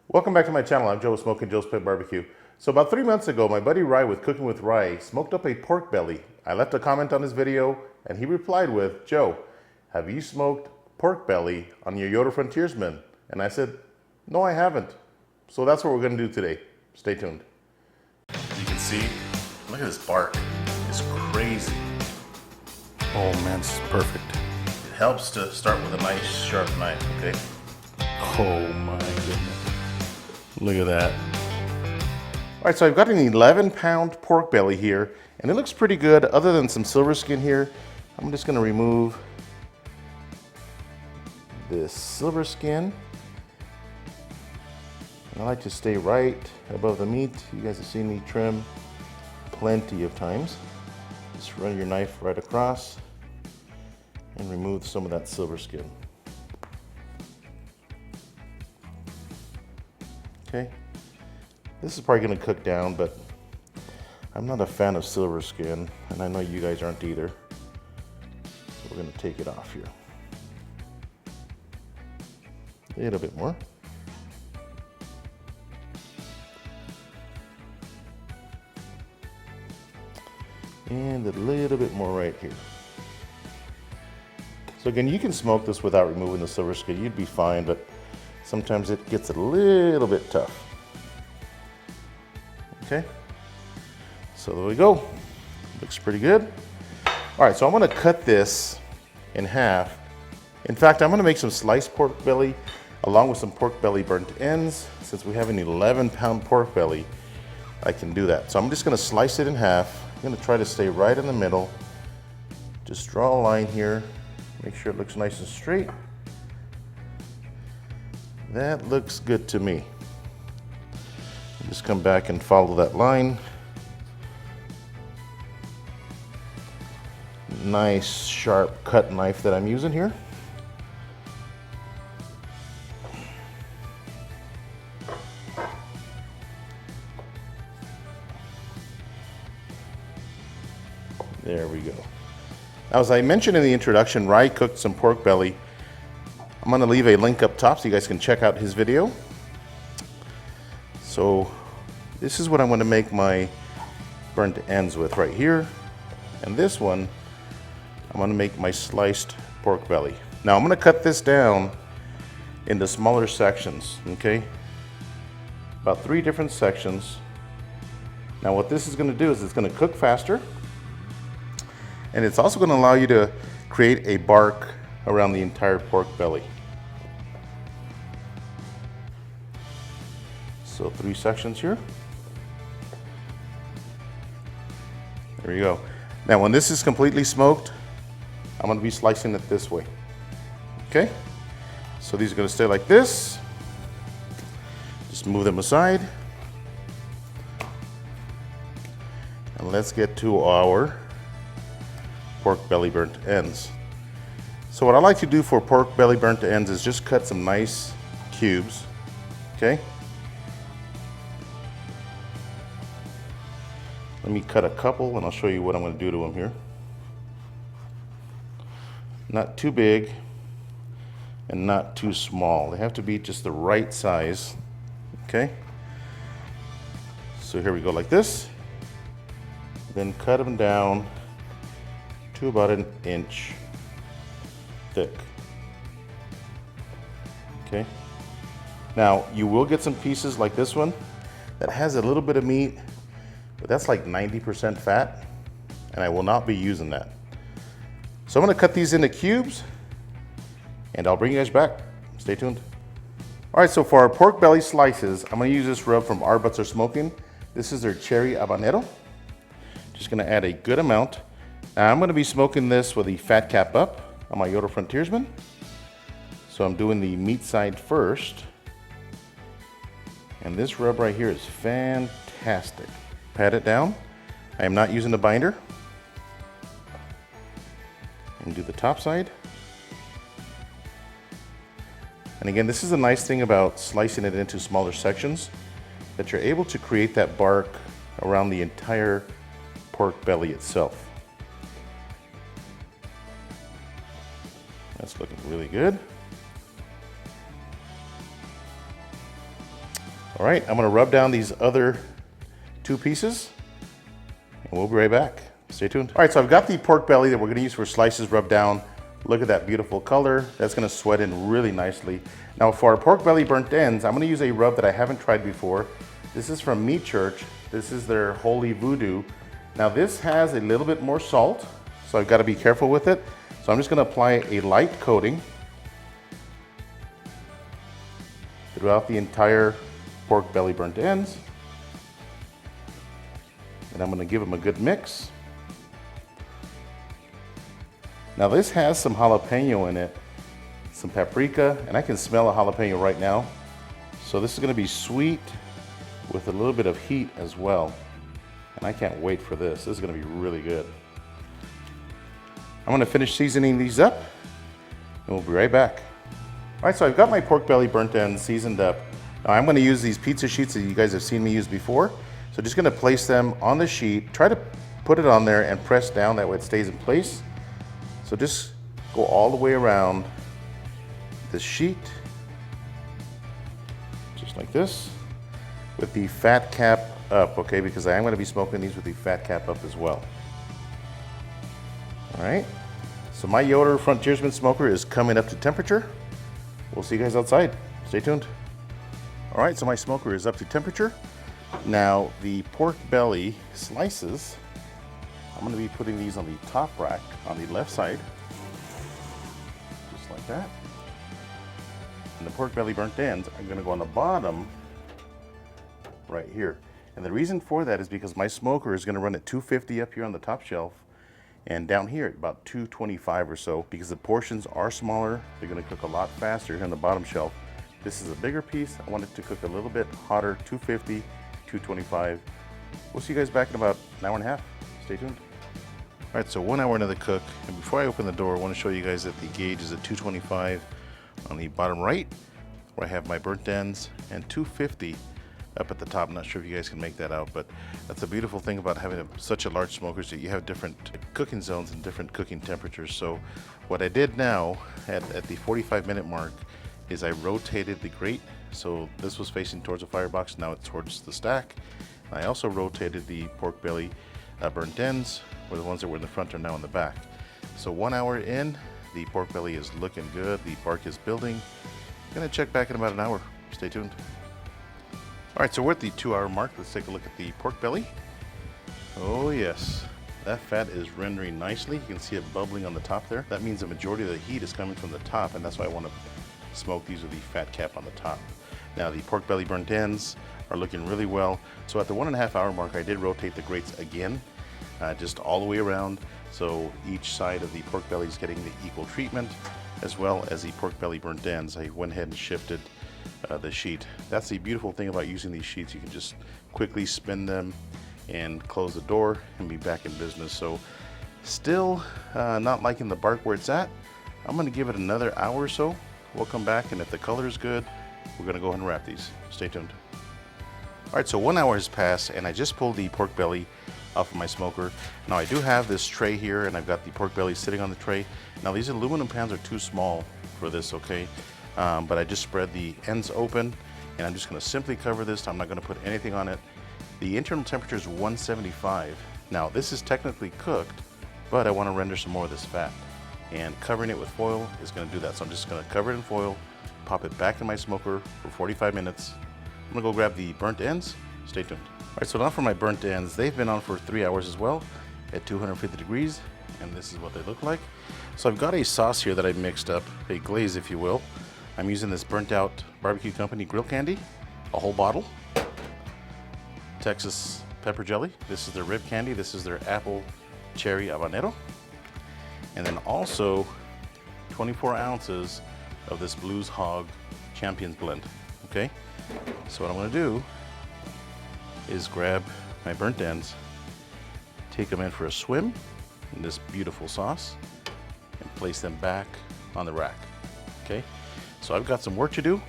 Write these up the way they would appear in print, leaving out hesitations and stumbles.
Welcome back to my channel. I'm Joe with Smokin Joe's Pit Barbecue. So about 3 months ago, my buddy Rye with Cooking with Rye smoked up a pork belly. I left a comment on his video and he replied with, "Joe, have you smoked pork belly on your Yoder Frontiersman?" And I said, "No, I haven't." So that's what we're going to do today. Stay tuned. You can see, look at this bark. It's crazy. Oh man, this is perfect. It helps to start with a nice sharp knife, okay? Oh my goodness. Look at that. All right, so I've got an 11-pound pork belly here, and it looks pretty good other than some silver skin here. I'm just gonna remove this silver skin. I like to stay right above the meat. You guys have seen me trim plenty of times. Just run your knife right across and remove some of that silver skin. Okay, this is probably going to cook down, but I'm not a fan of silver skin, and I know you guys aren't either. So we're going to take it off here. A little bit more. And a little bit more right here. So again, you can smoke this without removing the silver skin. You'd be fine, but sometimes it gets a little bit tough. Okay, so there we go. Looks pretty good. All right, so I'm gonna cut this in half. In fact, I'm gonna make some sliced pork belly along with some pork belly burnt ends. Since we have an 11-pound pork belly, I can do that. So I'm just gonna slice it in half. I'm gonna try to stay right in the middle. Just draw a line here. Make sure it looks nice and straight. That looks good to me. Just come back and follow that line. Nice sharp cut knife that I'm using here. There we go. Now, as I mentioned in the introduction, Rye cooked some pork belly. I'm going to leave a link up top so you guys can check out his video. So this is what I'm going to make my burnt ends with right here. And this one, I'm going to make my sliced pork belly. Now I'm going to cut this down into smaller sections, okay? About 3 different sections. Now what this is going to do is it's going to cook faster. And it's also going to allow you to create a bark around the entire pork belly. So 3 sections here. There you go. Now when this is completely smoked, I'm going to be slicing it this way. Okay? So these are going to stay like this. Just move them aside. And let's get to our pork belly burnt ends. So what I like to do for pork belly burnt ends is just cut some nice cubes, okay? Let me cut a couple and I'll show you what I'm going to do to them here. Not too big and not too small. They have to be just the right size, okay? So here we go like this. Then cut them down to about 1 inch thick. Okay. Now you will get some pieces like this one that has a little bit of meat, but that's like 90% fat, and I will not be using that. So I'm going to cut these into cubes, and I'll bring you guys back. Stay tuned. All right, so for our pork belly slices, I'm going to use this rub from R Butts R Smokin. This is their cherry habanero. Just going to add a good amount. Now I'm going to be smoking this with the fat cap up on my Yoder Frontiersman. So I'm doing the meat side first. And this rub right here is fantastic. Pat it down. I am not using the binder. And do the top side. And again, this is a nice thing about slicing it into smaller sections, that you're able to create that bark around the entire pork belly itself. That's looking really good. All right, I'm gonna rub down these other 2 pieces and we'll be right back. Stay tuned. All right, so I've got the pork belly that we're gonna use for slices rubbed down. Look at that beautiful color. That's gonna sweat in really nicely. Now for our pork belly burnt ends, I'm gonna use a rub that I haven't tried before. This is from Meat Church. This is their Holy Voodoo. Now this has a little bit more salt, so I've gotta be careful with it. So I'm just gonna apply a light coating throughout the entire pork belly burnt ends. And I'm gonna give them a good mix. Now this has some jalapeno in it, some paprika, and I can smell a jalapeno right now. So this is gonna be sweet with a little bit of heat as well. And I can't wait for this. This is gonna be really good. I'm gonna finish seasoning these up and we'll be right back. All right, so I've got my pork belly burnt ends seasoned up. Now I'm gonna use these pizza sheets that you guys have seen me use before. So just gonna place them on the sheet, try to put it on there and press down, that way it stays in place. So just go all the way around the sheet, just like this, with the fat cap up, okay? Because I am gonna be smoking these with the fat cap up as well. All right, so my Yoder Frontiersman smoker is coming up to temperature. We'll see you guys outside. Stay tuned. All right, so my smoker is up to temperature. Now the pork belly slices, I'm gonna be putting these on the top rack on the left side, just like that. And the pork belly burnt ends are gonna go on the bottom right here. And the reason for that is because my smoker is gonna run at 250 up here on the top shelf and down here at about 225 or so, because the portions are smaller. They're gonna cook a lot faster here on the bottom shelf. This is a bigger piece. I want it to cook a little bit hotter, 250, 225. We'll see you guys back in about an hour and a half. Stay tuned. All right, so 1 hour into the cook, and before I open the door, I want to show you guys that the gauge is at 225 on the bottom right, where I have my burnt ends, and 250 up at the top. I'm not sure if you guys can make that out, but that's a beautiful thing about having such a large smoker, is that you have different cooking zones and different cooking temperatures. So what I did now at the 45-minute mark is I rotated the grate. So this was facing towards the firebox, now it's towards the stack. And I also rotated the pork belly burnt ends, where the ones that were in the front are now in the back. So 1 hour in, the pork belly is looking good, the bark is building. I'm gonna check back in about an hour. Stay tuned. All right, so we're at the 2 hour mark. Let's take a look at the pork belly. Oh yes, that fat is rendering nicely. You can see it bubbling on the top there. That means the majority of the heat is coming from the top, and that's why I want to smoke these with the fat cap on the top. Now the pork belly burnt ends are looking really well. So at the 1.5 hour mark, I did rotate the grates again, just all the way around. So each side of the pork belly is getting the equal treatment, as well as the pork belly burnt ends. I went ahead and shifted the sheet. That's the beautiful thing about using these sheets. You can just quickly spin them and close the door and be back in business. So still not liking the bark where it's at. I'm gonna give it another hour or so. We'll come back, and if the color is good, we're gonna go ahead and wrap these. Stay tuned. All right, so 1 hour has passed, and I just pulled the pork belly off of my smoker. Now I do have this tray here, and I've got the pork belly sitting on the tray. Now these aluminum pans are too small for this, okay? But I just spread the ends open, and I'm just gonna simply cover this. I'm not gonna put anything on it. The internal temperature is 175. Now this is technically cooked, but I wanna render some more of this fat. And covering it with foil is gonna do that. So I'm just gonna cover it in foil, pop it back in my smoker for 45 minutes. I'm gonna go grab the burnt ends. Stay tuned. All right, so now for my burnt ends. They've been on for 3 hours as well at 250 degrees, and this is what they look like. So I've got a sauce here that I mixed up, a glaze if you will. I'm using this burnt out barbecue company grill candy, a whole bottle. Texas pepper jelly. This is their rib candy. This is their apple cherry habanero. And then also 24 ounces of this Blues Hog Champions blend, okay? So what I'm gonna do is grab my burnt ends, take them in for a swim in this beautiful sauce, and place them back on the rack, okay? So I've got some work to do.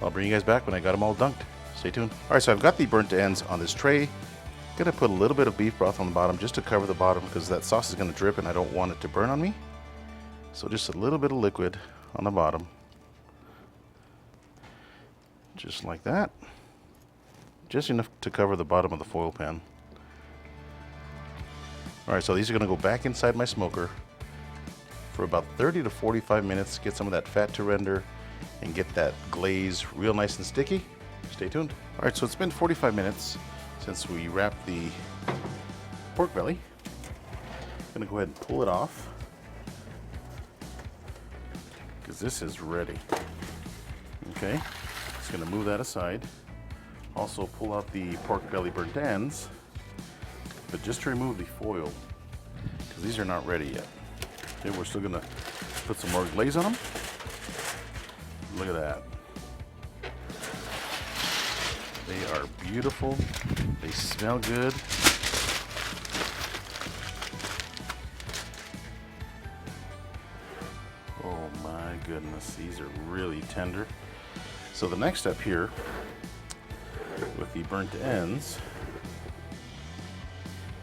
I'll bring you guys back when I got them all dunked. Stay tuned. All right, so I've got the burnt ends on this tray. Gonna put a little bit of beef broth on the bottom just to cover the bottom, because that sauce is gonna drip and I don't want it to burn on me. So just a little bit of liquid on the bottom. just like that. Just enough to cover the bottom of the foil pan. Alright, so these are going to go back inside my smoker for about 30 to 45 minutes, get some of that fat to render and get that glaze real nice and sticky. Stay tuned. Alright, so it's been 45 minutes since we wrapped the pork belly. I'm going to go ahead and pull it off because this is ready. Okay, just going to move that aside. Also pull out the pork belly burnt ends, but just to remove the foil because these are not ready yet. Okay, we're still going to put some more glaze on them. Look at that. They are beautiful. They smell good. Oh my goodness, these are really tender. So the next step here with the burnt ends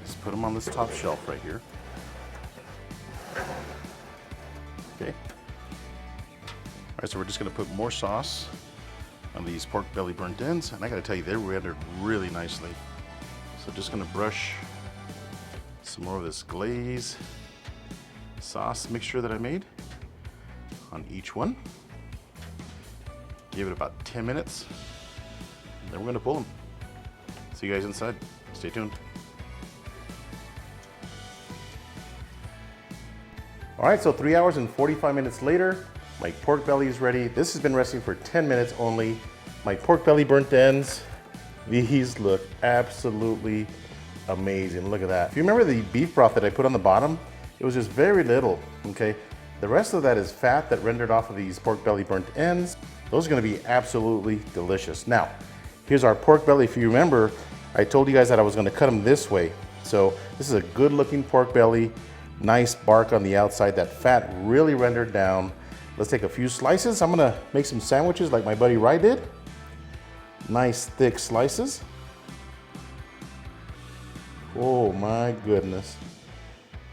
is put them on this top shelf right here. Okay. All right, so we're just going to put more sauce on these pork belly burnt ends, and I got to tell you, they're rendered really nicely. So just going to brush some more of this glaze sauce mixture that I made on each one. Give it about 10 minutes, and then we're going to pull them. See you guys inside. Stay tuned. All right, so 3 hours and 45 minutes later, my pork belly is ready. This has been resting for 10 minutes only. My pork belly burnt ends, these look absolutely amazing. Look at that. If you remember the beef broth that I put on the bottom, it was just very little, okay? The rest of that is fat that rendered off of these pork belly burnt ends. Those are gonna be absolutely delicious. Now, here's our pork belly. If you remember, I told you guys that I was gonna cut them this way. So this is a good looking pork belly, nice bark on the outside, that fat really rendered down. Let's take a few slices. I'm gonna make some sandwiches like my buddy Rye did. Nice thick slices. Oh my goodness.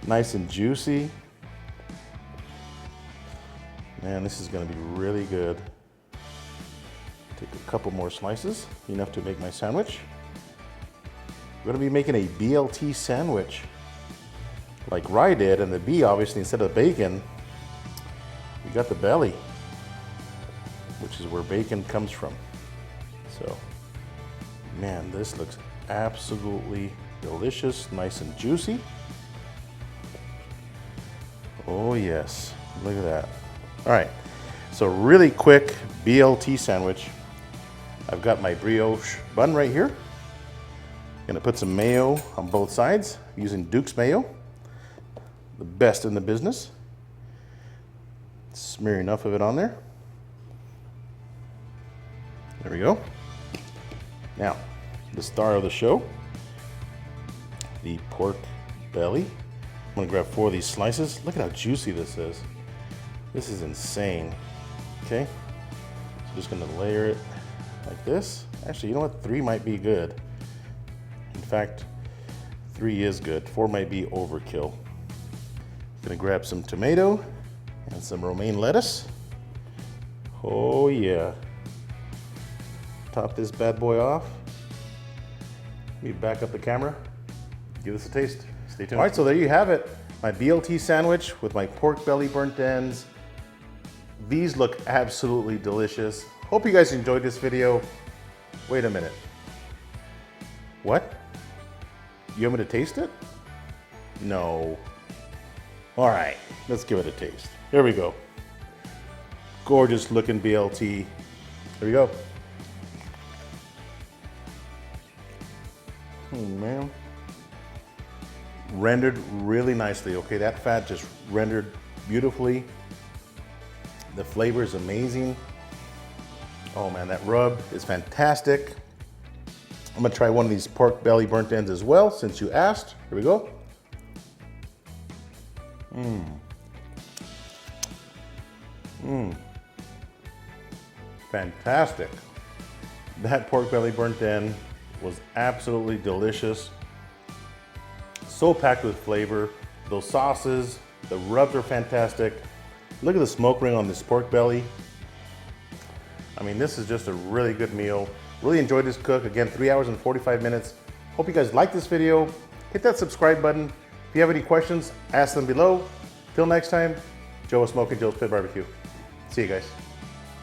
Nice and juicy. Man, this is gonna be really good. Take a couple more slices, enough to make my sandwich. We're gonna be making a BLT sandwich like Rye did, and the B, obviously, instead of bacon, we got the belly, which is where bacon comes from. So, man, this looks absolutely delicious, nice and juicy. Oh yes, look at that. All right, so really quick BLT sandwich. I've got my brioche bun right here. Gonna put some mayo on both sides using Duke's mayo, the best in the business. Smear enough of it on there. There we go. Now, the star of the show, the pork belly. I'm gonna grab 4 of these slices. Look at how juicy this is. This is insane. Okay, so just gonna layer it like this. Actually, you know what? 3 might be good. In fact, 3 is good. 4 might be overkill. Gonna grab some tomato and some romaine lettuce. Oh yeah. Top this bad boy off. Let me back up the camera. Give this a taste. Stay tuned. All right, so there you have it. My BLT sandwich with my pork belly burnt ends. These look absolutely delicious. Hope you guys enjoyed this video. Wait a minute. What? You want me to taste it? No. All right, let's give it a taste. Here we go. Gorgeous looking BLT. Here we go. Oh man. Rendered really nicely. Okay, that fat just rendered beautifully. The flavor is amazing. Oh man, that rub is fantastic. I'm gonna try one of these pork belly burnt ends as well, since you asked. Here we go. Fantastic. That pork belly burnt end was absolutely delicious. So packed with flavor. Those sauces, the rubs are fantastic. Look at the smoke ring on this pork belly. I mean, this is just a really good meal. Really enjoyed this cook. Again, 3 hours and 45 minutes. Hope you guys like this video. Hit that subscribe button. If you have any questions, ask them below. Till next time, Joe with Smokin Joe's Pit Barbecue. See you guys.